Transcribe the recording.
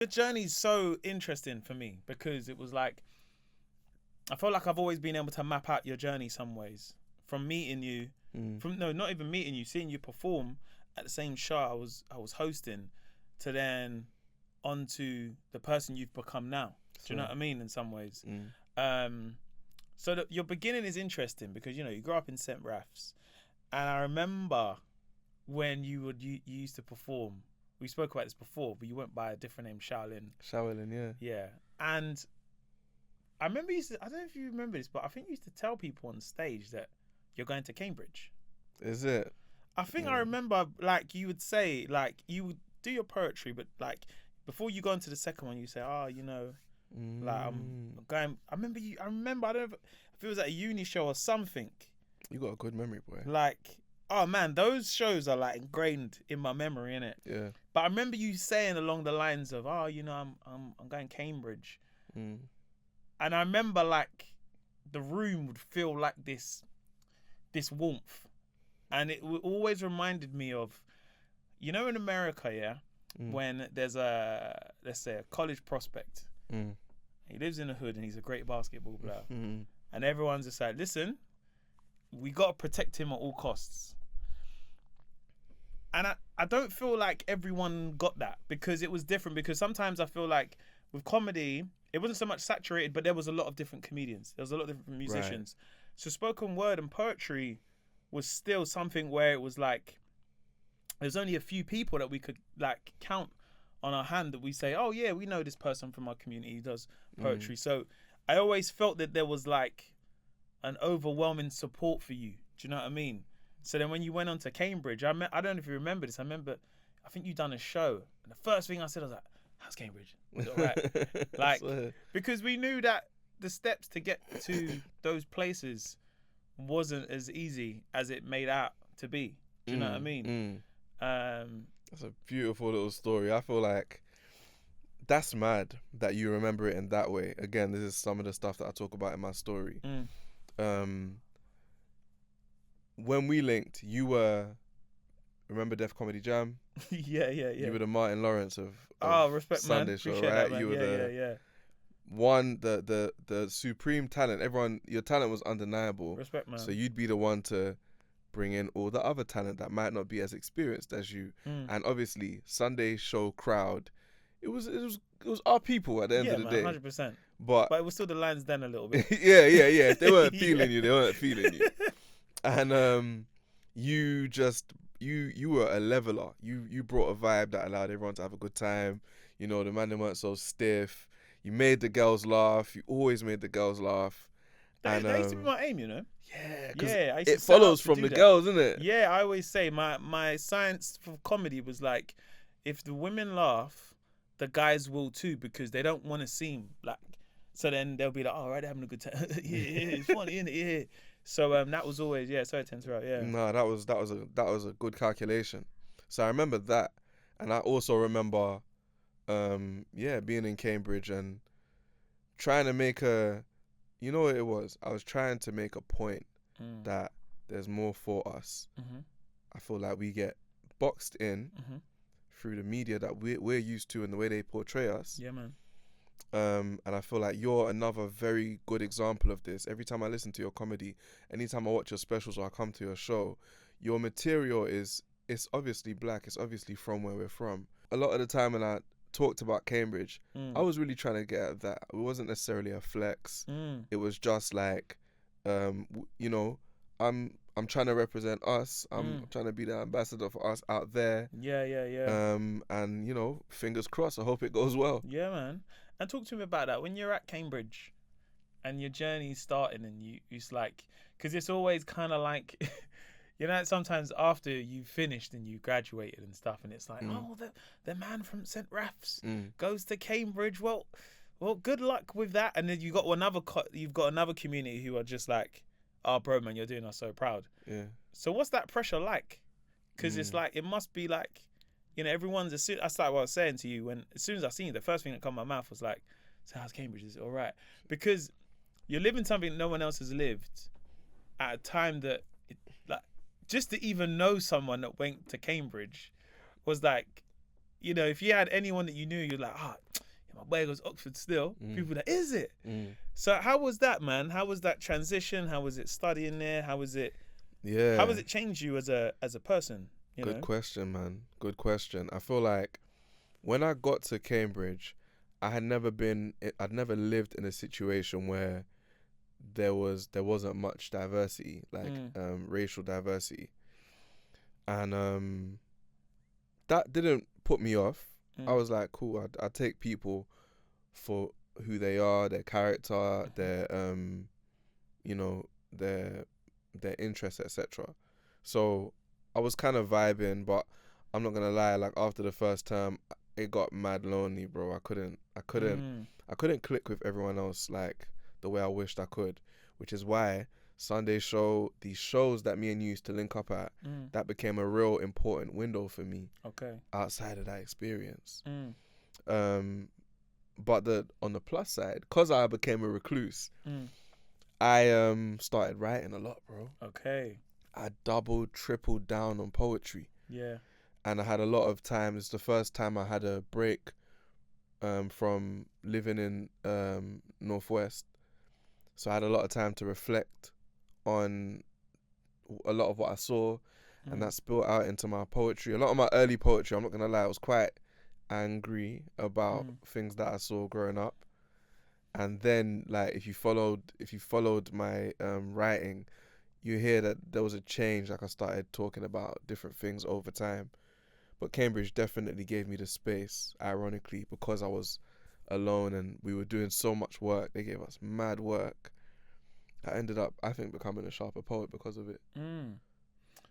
The journey's so interesting for me because it was like I felt like I've always been able to map out your journey some ways. From meeting you, from no, not even meeting you, seeing you perform at the same show I was hosting, to then onto the person you've become now. Do you know what I mean? In some ways. So your beginning is interesting because you grew up in St. Raph's, and I remember when you used to perform. We spoke about this before, but you went by a different name, Shaolin. Shaolin, yeah. Yeah, and I remember I don't know if you remember this, but I think you used to tell people on stage that you're going to Cambridge. Is it? I think I remember, like, you would say, like, you would do your poetry, but like before you go into the second one, you say, like I'm going. I remember. I don't know if it was at a uni show or something. You got a good memory, boy. Like, oh man, those shows are like ingrained in my memory, innit? Yeah. But I remember you saying along the lines of, I'm going Cambridge, and I remember like the room would feel like this warmth, and it always reminded me of, in America, yeah, when there's let's say a college prospect, he lives in the hood and he's a great basketball player, and everyone's just like, listen, we got to protect him at all costs. And I don't feel like everyone got that because it was different. Because sometimes I feel like with comedy, it wasn't so much saturated, but there was a lot of different comedians. There was a lot of different musicians. Right. So spoken word and poetry was still something where it was like, there's only a few people that we could like count on our hand that we say, oh yeah, we know this person from our community who does poetry. So I always felt that there was like an overwhelming support for you. Do you know what I mean? So then when you went on to Cambridge, I don't know if you remember this. I think you done a show. And the first thing I said, I was like, how's Cambridge? Was it all right? Like, because we knew that the steps to get to those places wasn't as easy as it made out to be. Do you know what I mean? That's a beautiful little story. I feel like that's mad that you remember it in that way. Again, this is some of the stuff that I talk about in my story. When we linked, you were, remember Def Comedy Jam? Yeah. You were the Martin Lawrence of respect, Sunday man. show, Appreciate right? That, man. You were the supreme talent. Your talent was undeniable. Respect, man. So you'd be the one to bring in all the other talent that might not be as experienced as you. And obviously, Sunday show crowd, it was our people at the end of the day. 100%. But it was still the lines then a little bit. yeah. If they weren't feeling you, they weren't feeling you. And you were a leveler. You brought a vibe that allowed everyone to have a good time. The man, they weren't so stiff. You made the girls laugh. You always made the girls laugh. That used to be my aim, Yeah, because it follows from the girls, isn't it? Yeah, I always say my science for comedy was like, if the women laugh, the guys will too, because they don't want to seem like. So then they'll be like, oh, right, they're having a good time. yeah, it's funny, isn't it? Yeah. So that was always, sorry to interrupt, yeah. No, that was a good calculation. So I remember that, and I also remember, being in Cambridge and trying to make you know what it was? I was trying to make a point that there's more for us. I feel like we get boxed in through the media that we're used to and the way they portray us. Yeah, man. And I feel like you're another very good example of this. Every time I listen to your comedy, anytime I watch your specials or I come to your show, your material it's obviously black. It's obviously from where we're from. A lot of the time when I talked about Cambridge, I was really trying to get at that. It wasn't necessarily a flex. It was just like, I'm trying to represent us. I'm trying to be the ambassador for us out there. Yeah. And fingers crossed. I hope it goes well. Yeah, man. And talk to me about that. When you're at Cambridge and your journey's starting and it's like, because it's always kind of like, sometimes after you finished and you graduated and stuff, and it's like, oh, the man from St. Raph's goes to Cambridge. Well, good luck with that. And then you've got another community who are just like, oh, bro, man, you're doing us so proud. Yeah. So what's that pressure like? Because it's like, it must be like, everyone's, that's like what I was saying to you, as soon as I seen you, the first thing that came to my mouth was like, so how's Cambridge? Is it all right? Because you're living something no one else has lived at a time that, just to even know someone that went to Cambridge was like, you know, if you had anyone that you knew, you're like, my boy goes Oxford still. People like, is it? So how was that, man? How was that transition? How was it studying there? How was it? Yeah. How has it changed you as a person? Good question, man. Good question. I feel like when I got to Cambridge, I'd never lived in a situation where there wasn't much diversity, like racial diversity, and that didn't put me off. I was like, cool. I take people for who they are, their character, their you know, their interests, etc. So I was kind of vibing, but I'm not gonna lie. Like after the first term, it got mad lonely, bro. I couldn't click with everyone else like the way I wished I could, which is why Sunday show, these shows that me and you used to link up at, that became a real important window for me. Okay. Outside of that experience, but on the plus side, cause I became a recluse, I started writing a lot, bro. Okay. I doubled, tripled down on poetry. Yeah. And I had a lot of time. It's the first time I had a break from living in Northwest. So I had a lot of time to reflect on a lot of what I saw, and that spilled out into my poetry. A lot of my early poetry, I'm not gonna lie, I was quite angry about things that I saw growing up. And then, like, if you followed my writing, you hear that there was a change. Like I started talking about different things over time. But Cambridge definitely gave me the space, ironically, because I was alone and we were doing so much work. They gave us mad work. I ended up, I think, becoming a sharper poet because of it.